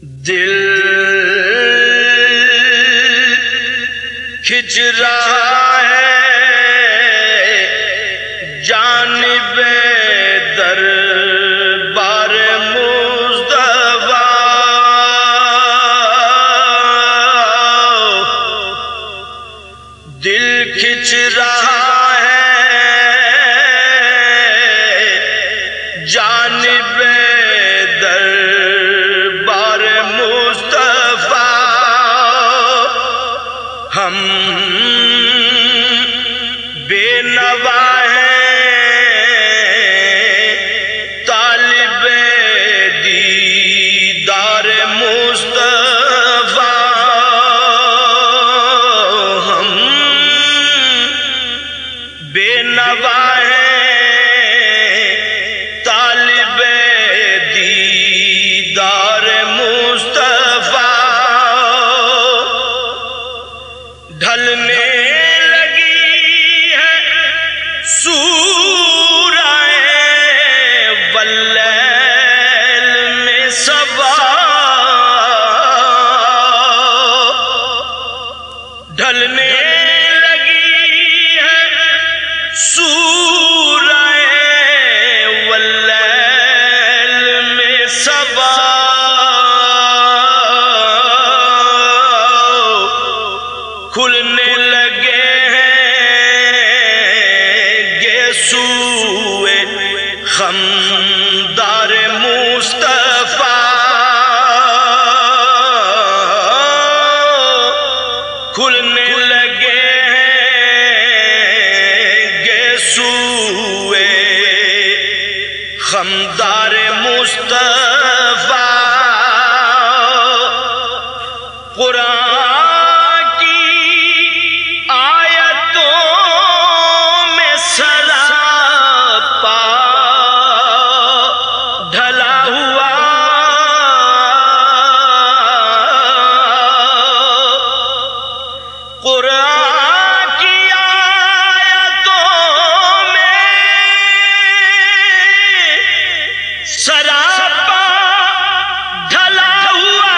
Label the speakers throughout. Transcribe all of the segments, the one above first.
Speaker 1: دل کھنچ رہا ہے جانب دربار مصطفیٰ، دل کھنچ رہا ہے جانب دربار مصطفیٰ، ہم بے نوا ہیں طالب دیدار مصطفیٰ، ہم بے نوا ہیں طالب دیدار مصطفیٰ، ڈھلنے لگی ہے سورہ واللیل میں صبا، ڈھلنے لگی ہے سورہ واللیل میں صبا، کھلنے لگے ہیں گیسوئے خمدار مصطفیٰ، کھلنے لگے ہیں گیسوئے خمدار مصطفیٰ، قرآن کی آیتوں میں سراپا ڈھلا ہوا، قرآن کی آیتوں میں سراپا ڈھلا ہوا،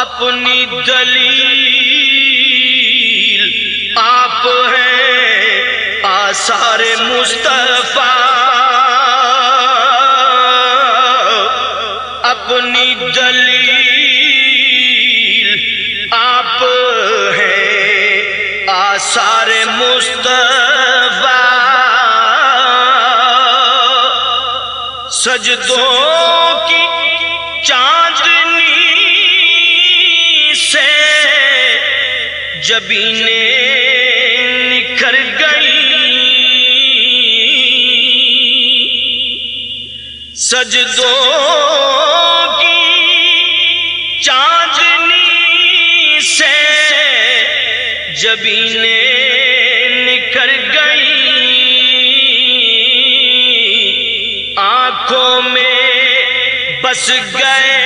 Speaker 1: اپنی دلیل آپ ہیں آثار مصطفیٰ، اپنی دلیل آپ ہیں آثار مصطفیٰ، سجدوں کی چاندنی سے جبینیں نکھر گئی، سجدوں کی چاندنی سے جبینیں نکھر گئی، آنکھوں میں بس گئے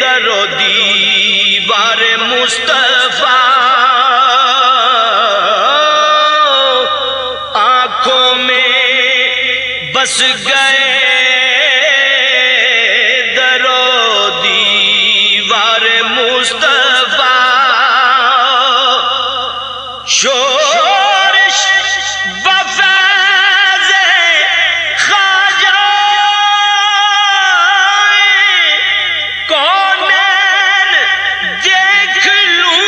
Speaker 1: در و دیوار مصطفیٰ، آنکھوں میں بس گئے در و دیوار مصطفیٰ، شورش بفیض خواجہ کونین دیکھ لوں،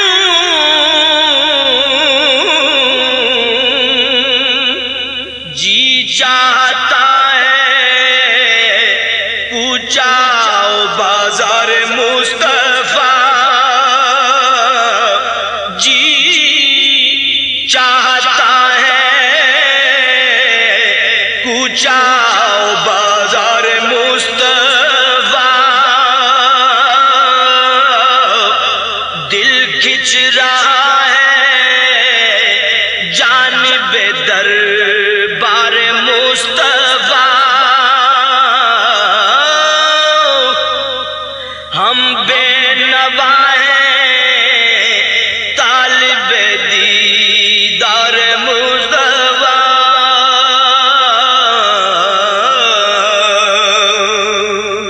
Speaker 1: جی چاہتا ہے پوچھا بازار مصطفیٰ، جی چاہتا ہے کوچا